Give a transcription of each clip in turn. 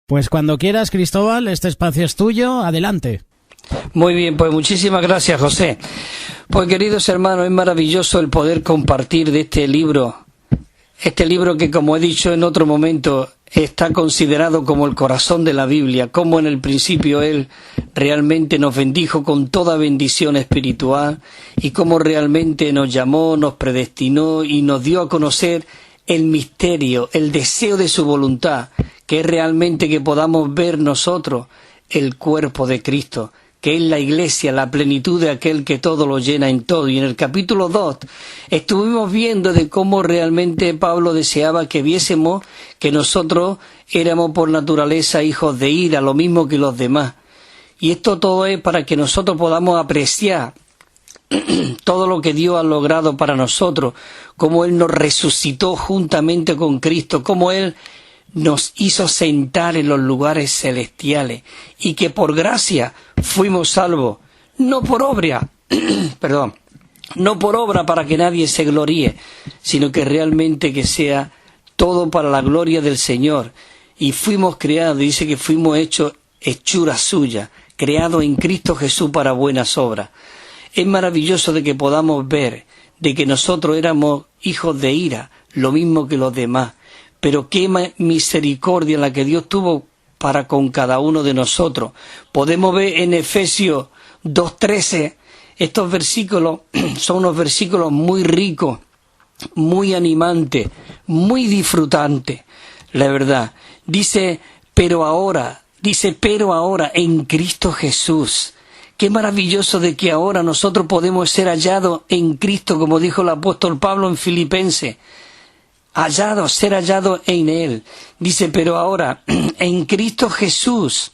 Pues cuando quieras, Cristóbal, este espacio es tuyo, adelante. Muy bien, pues muchísimas gracias, José. Pues queridos hermanos, es maravilloso el poder compartir de este libro que, como he dicho en otro momento, está considerado como el corazón de la Biblia, como en el principio Él realmente nos bendijo con toda bendición espiritual y cómo realmente nos llamó, nos predestinó y nos dio a conocer el misterio, el deseo de su voluntad, que es realmente que podamos ver nosotros el cuerpo de Cristo, que es la Iglesia, la plenitud de aquel que todo lo llena en todo. Y en el capítulo 2 estuvimos viendo de cómo realmente Pablo deseaba que viésemos que nosotros éramos por naturaleza hijos de ira, lo mismo que los demás. Y esto todo es para que nosotros podamos apreciar todo lo que Dios ha logrado para nosotros, cómo Él nos resucitó juntamente con Cristo, cómo Él nos hizo sentar en los lugares celestiales y que por gracia fuimos salvos, no por obra, no por obra para que nadie se gloríe, sino que realmente que sea todo para la gloria del Señor. Y fuimos creados, dice que fuimos hechos hechura suya, creados en Cristo Jesús para buenas obras. Es maravilloso de que podamos ver de que nosotros éramos hijos de ira, lo mismo que los demás. Pero qué misericordia la que Dios tuvo para con cada uno de nosotros. Podemos ver en Efesios 2:13, estos versículos son unos versículos muy ricos, muy animantes, muy disfrutantes, la verdad. Dice, pero ahora en Cristo Jesús. Qué maravilloso de que ahora nosotros podemos ser hallados en Cristo, como dijo el apóstol Pablo en Filipenses. Ser hallado en Él. Dice, pero ahora, en Cristo Jesús,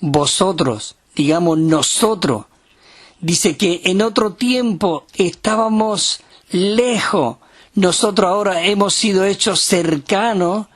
vosotros, digamos nosotros, dice que en otro tiempo estábamos lejos, nosotros ahora hemos sido hechos cercanos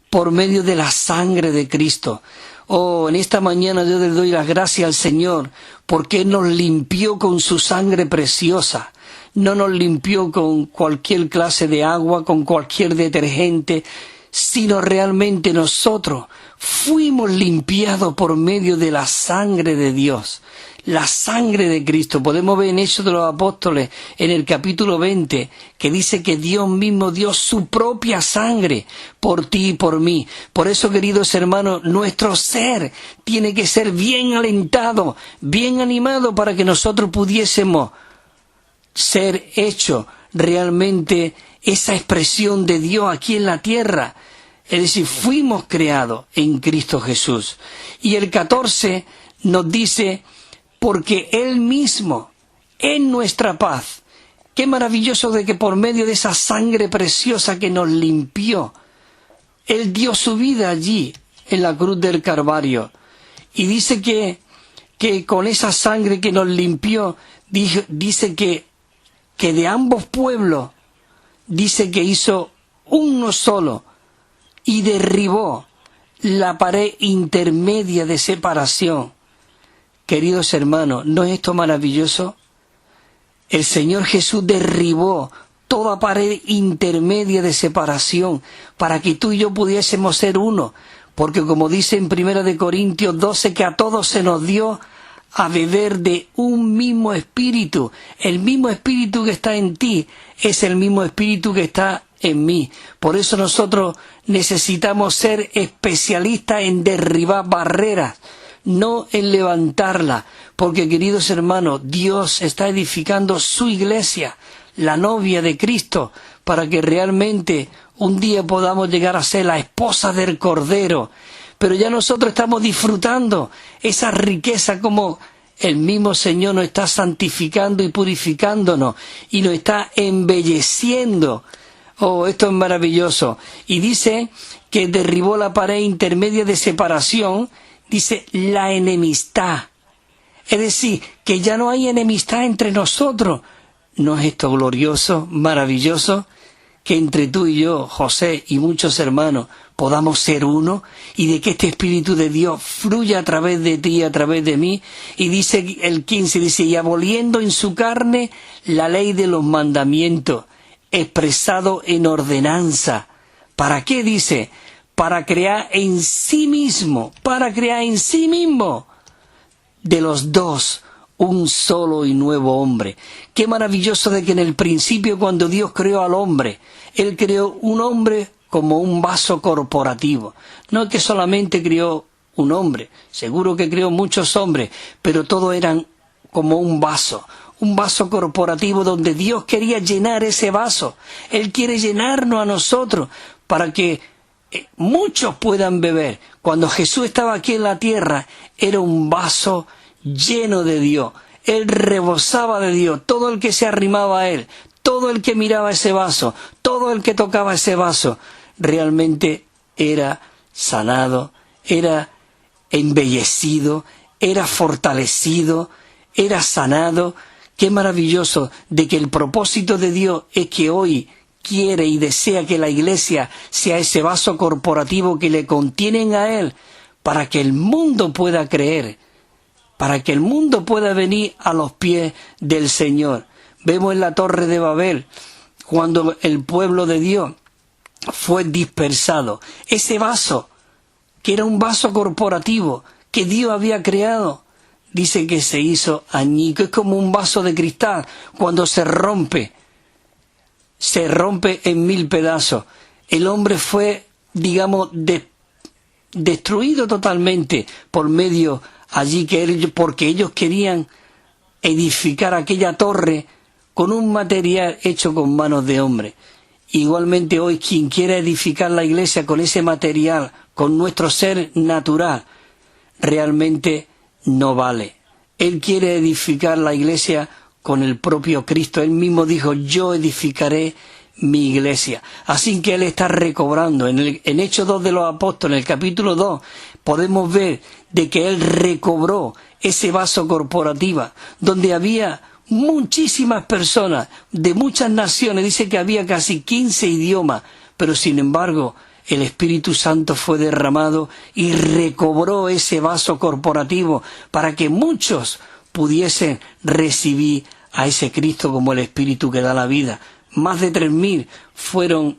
por medio de la sangre de Cristo. Oh, en esta mañana yo le doy las gracias al Señor, porque Él nos limpió con su sangre preciosa. No nos limpió con cualquier clase de agua, con cualquier detergente, sino realmente nosotros fuimos limpiados por medio de la sangre de Dios, la sangre de Cristo. Podemos ver en Hechos de los Apóstoles, en el capítulo 20, que dice que Dios mismo dio su propia sangre por ti y por mí. Por eso, queridos hermanos, nuestro ser tiene que ser bien alentado, bien animado para que nosotros pudiésemos ser hecho realmente esa expresión de Dios aquí en la tierra. Es decir, fuimos creados en Cristo Jesús. Y el 14 nos dice, porque Él mismo es nuestra paz. Qué maravilloso de que por medio de esa sangre preciosa que nos limpió, Él dio su vida allí, en la cruz del Calvario. Y dice que con esa sangre que nos limpió, dice que de ambos pueblos, dice que hizo uno solo y derribó la pared intermedia de separación. Queridos hermanos, ¿no es esto maravilloso? El Señor Jesús derribó toda pared intermedia de separación para que tú y yo pudiésemos ser uno, porque como dice en 1 Corintios 12, que a todos se nos dio a beber de un mismo espíritu. El mismo espíritu que está en ti es el mismo espíritu que está en mí. Por eso nosotros necesitamos ser especialistas en derribar barreras, no en levantarlas. Porque, queridos hermanos, Dios está edificando su iglesia, la novia de Cristo, para que realmente un día podamos llegar a ser la esposa del Cordero. Pero ya nosotros estamos disfrutando esa riqueza, como el mismo Señor nos está santificando y purificándonos y nos está embelleciendo. Oh, esto es maravilloso. Y dice que derribó la pared intermedia de separación, dice la enemistad. Es decir, que ya no hay enemistad entre nosotros. ¿No es esto glorioso, maravilloso? Que entre tú y yo, José y muchos hermanos, podamos ser uno y de que este Espíritu de Dios fluya a través de ti y a través de mí. Y dice el 15, dice, y aboliendo en su carne la ley de los mandamientos, expresado en ordenanza. ¿Para qué? Dice, para crear en sí mismo de los dos un solo y nuevo hombre. Qué maravilloso de que en el principio, cuando Dios creó al hombre, Él creó un hombre como un vaso corporativo. No es que solamente creó un hombre, seguro que creó muchos hombres, pero todos eran como un vaso corporativo donde Dios quería llenar ese vaso. Él quiere llenarnos a nosotros para que muchos puedan beber. Cuando Jesús estaba aquí en la tierra, era un vaso lleno de Dios. Él rebosaba de Dios. Todo el que se arrimaba a Él, todo el que miraba ese vaso, todo el que tocaba ese vaso, realmente era sanado, era embellecido, era fortalecido, era sanado. Qué maravilloso de que el propósito de Dios es que hoy quiere y desea que la iglesia sea ese vaso corporativo que le contienen a Él, para que el mundo pueda creer, para que el mundo pueda venir a los pies del Señor. Vemos en la Torre de Babel, cuando el pueblo de Dios fue dispersado, ese vaso, que era un vaso corporativo que Dios había creado, dice que se hizo añicos. Es como un vaso de cristal, cuando se rompe en 1000 pedazos. El hombre fue, digamos, destruido totalmente por medio allí porque ellos querían edificar aquella torre con un material hecho con manos de hombre. Igualmente hoy, quien quiera edificar la iglesia con ese material, con nuestro ser natural, realmente no vale. Él quiere edificar la iglesia con el propio Cristo. Él mismo dijo: yo edificaré mi iglesia. Así que Él está recobrando. En Hechos 2 de los Apóstoles, en el capítulo 2, podemos ver de que Él recobró ese vaso corporativo, donde había muchísimas personas de muchas naciones. Dice que había casi 15 idiomas, pero sin embargo el Espíritu Santo fue derramado y recobró ese vaso corporativo para que muchos pudiesen recibir a ese Cristo como el Espíritu que da la vida. Más de 3000 fueron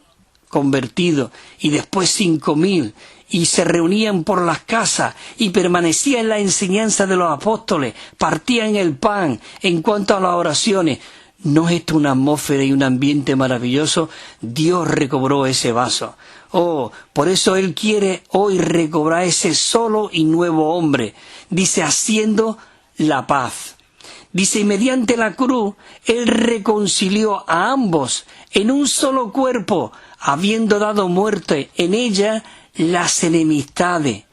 convertidos y después 5000, y se reunían por las casas y permanecían en la enseñanza de los apóstoles, partían el pan. En cuanto a las oraciones, ¿no es esto una atmósfera y un ambiente maravilloso? Dios recobró ese vaso. Oh, por eso Él quiere hoy recobrar ese solo y nuevo hombre. Dice, haciendo la paz. Dice, y mediante la cruz Él reconcilió a ambos en un solo cuerpo, habiendo dado muerte en ella las enemistades.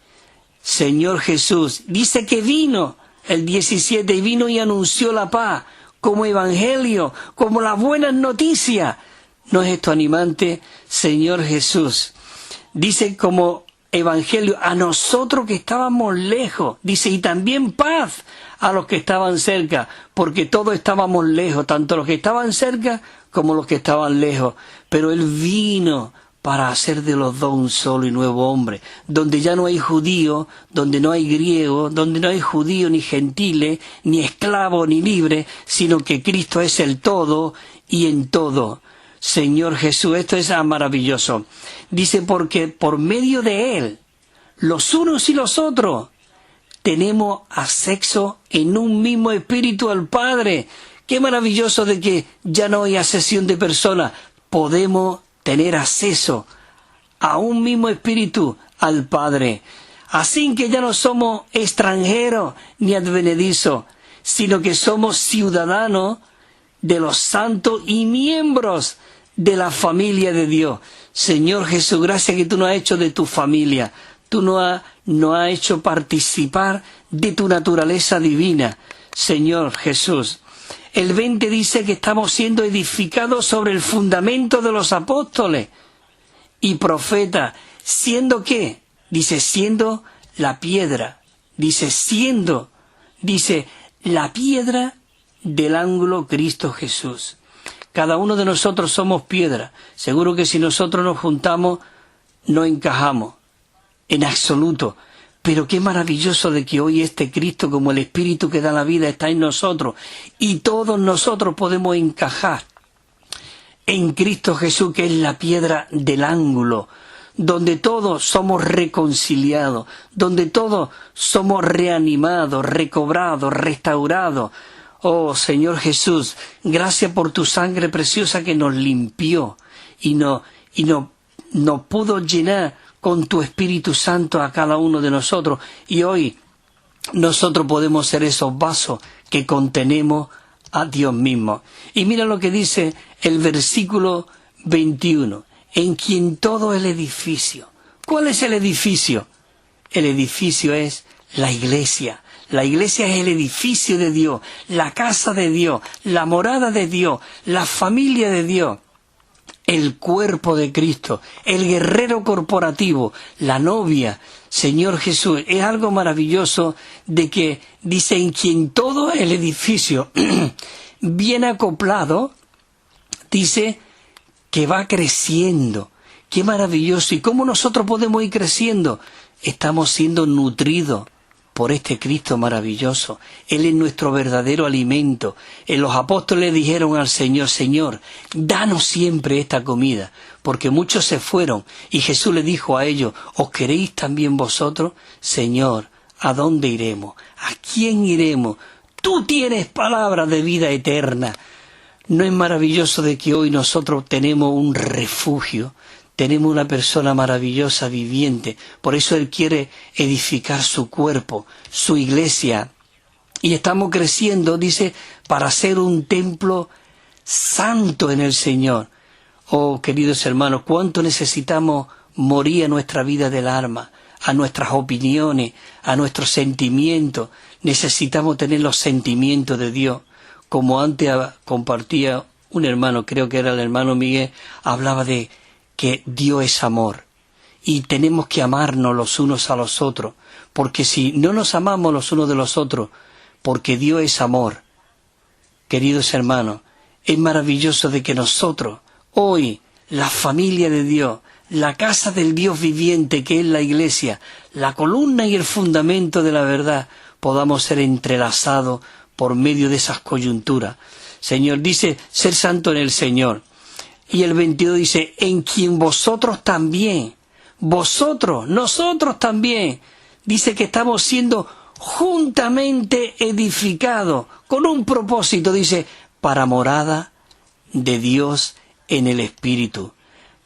Señor Jesús dice que vino, el 17, y vino y anunció la paz como evangelio, como las buenas noticias. ¿No es esto animante, Señor Jesús? Dice como evangelio a nosotros que estábamos lejos. Dice, y también paz a los que estaban cerca, porque todos estábamos lejos, tanto los que estaban cerca como los que estaban lejos. Pero Él vino para hacer de los dos un solo y nuevo hombre, donde ya no hay judío, donde no hay griego, donde no hay judío ni gentiles, ni esclavo ni libre, sino que Cristo es el todo y en todo. Señor Jesús, esto es maravilloso. Dice, porque por medio de Él, los unos y los otros, tenemos acceso en un mismo espíritu al Padre. Qué maravilloso de que ya no hay acepción de personas. Podemos tener acceso a un mismo espíritu al Padre. Así que ya no somos extranjeros ni advenedizos, sino que somos ciudadanos de los santos y miembros de la familia de Dios. Señor Jesús, gracias que tú nos has hecho de tu familia. Tú nos has hecho participar de tu naturaleza divina, Señor Jesús. El 20 dice que estamos siendo edificados sobre el fundamento de los apóstoles y profetas. ¿Siendo qué? Dice, siendo la piedra. Dice, la piedra del ángulo Cristo Jesús. Cada uno de nosotros somos piedra. Seguro que si nosotros nos juntamos, no encajamos en absoluto. Pero qué maravilloso de que hoy este Cristo, como el Espíritu que da la vida, está en nosotros. Y todos nosotros podemos encajar en Cristo Jesús, que es la piedra del ángulo, donde todos somos reconciliados, donde todos somos reanimados, recobrados, restaurados. Oh Señor Jesús, gracias por tu sangre preciosa que nos limpió y nos pudo llenar con tu Espíritu Santo a cada uno de nosotros. Y hoy nosotros podemos ser esos vasos que contenemos a Dios mismo. Y mira lo que dice el versículo 21. En quien todo el edificio. ¿Cuál es el edificio? El edificio es la iglesia. La iglesia es el edificio de Dios, la casa de Dios, la morada de Dios, la familia de Dios, el cuerpo de Cristo, el guerrero corporativo, la novia, Señor Jesús. Es algo maravilloso de que dice en quien todo el edificio bien acoplado, dice que va creciendo. Qué maravilloso. ¿Y cómo nosotros podemos ir creciendo? Estamos siendo nutridos por este Cristo maravilloso. Él es nuestro verdadero alimento. Los apóstoles dijeron al Señor, Señor, danos siempre esta comida, porque muchos se fueron. Y Jesús le dijo a ellos, ¿os queréis también vosotros? Señor, ¿a dónde iremos? ¿A quién iremos? Tú tienes palabras de vida eterna. ¿No es maravilloso de que hoy nosotros tenemos un refugio? Tenemos una persona maravillosa, viviente. Por eso Él quiere edificar su cuerpo, su iglesia. Y estamos creciendo, dice, para ser un templo santo en el Señor. Oh, queridos hermanos, cuánto necesitamos morir a nuestra vida del alma, a nuestras opiniones, a nuestros sentimientos. Necesitamos tener los sentimientos de Dios. Como antes compartía un hermano, creo que era el hermano Miguel, hablaba de que Dios es amor y tenemos que amarnos los unos a los otros, porque si no nos amamos los unos de los otros, porque Dios es amor, queridos hermanos, es maravilloso de que nosotros, hoy, la familia de Dios, la casa del Dios viviente que es la iglesia, la columna y el fundamento de la verdad, podamos ser entrelazados por medio de esas coyunturas. Señor, dice, ser santo en el Señor. Y el 22 dice, en quien vosotros también, nosotros también, dice que estamos siendo juntamente edificados, con un propósito, dice, para morada de Dios en el Espíritu,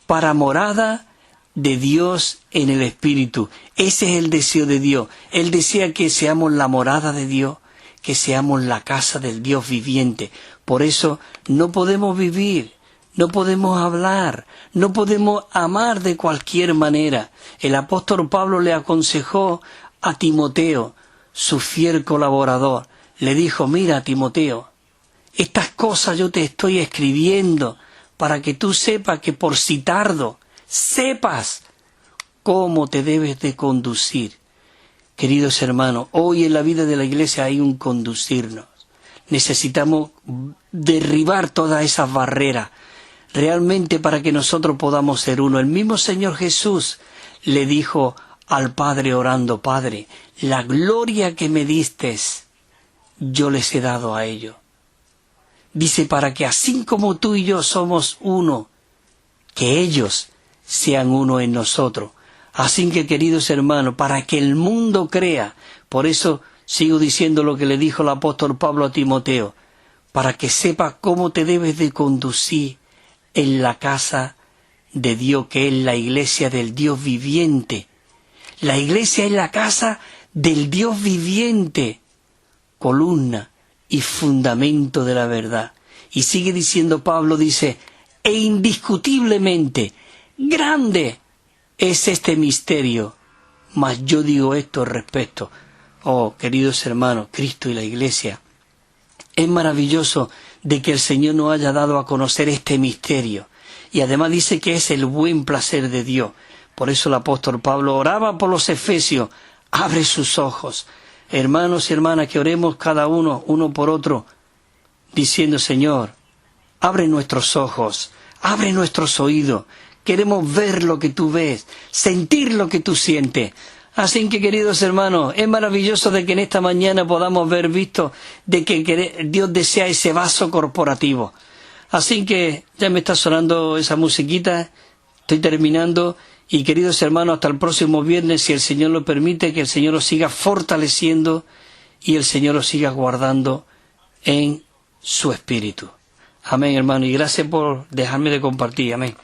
para morada de Dios en el Espíritu. Ese es el deseo de Dios. Él desea que seamos la morada de Dios, que seamos la casa del Dios viviente. Por eso no podemos vivir, no podemos hablar, no podemos amar de cualquier manera. El apóstol Pablo le aconsejó a Timoteo, su fiel colaborador. Le dijo, mira Timoteo, estas cosas yo te estoy escribiendo para que tú sepas que por si tardo, sepas cómo te debes de conducir. Queridos hermanos, hoy en la vida de la iglesia hay un conducirnos. Necesitamos derribar todas esas barreras, realmente para que nosotros podamos ser uno. El mismo Señor Jesús le dijo al Padre orando, Padre, la gloria que me distes, yo les he dado a ellos. Dice, para que así como tú y yo somos uno, que ellos sean uno en nosotros. Así que, queridos hermanos, para que el mundo crea, por eso sigo diciendo lo que le dijo el apóstol Pablo a Timoteo, para que sepa cómo te debes de conducir en la casa de Dios, que es la iglesia del Dios viviente. La iglesia es la casa del Dios viviente, columna y fundamento de la verdad. Y sigue diciendo Pablo, dice, e indiscutiblemente grande es este misterio, mas yo digo esto respecto. Oh, queridos hermanos, Cristo y la iglesia, es maravilloso de que el Señor nos haya dado a conocer este misterio. Y además dice que es el buen placer de Dios. Por eso el apóstol Pablo oraba por los efesios, abre sus ojos. Hermanos y hermanas, que oremos cada uno, uno por otro, diciendo, Señor, abre nuestros ojos, abre nuestros oídos. Queremos ver lo que tú ves, sentir lo que tú sientes. Así que, queridos hermanos, es maravilloso de que en esta mañana podamos ver visto de que Dios desea ese vaso corporativo. Así que ya me está sonando esa musiquita, estoy terminando Y queridos hermanos, hasta el próximo viernes, si el Señor lo permite, que el Señor os siga fortaleciendo y el Señor os siga guardando en su espíritu. Amén, hermano, y gracias por dejarme de compartir. Amén.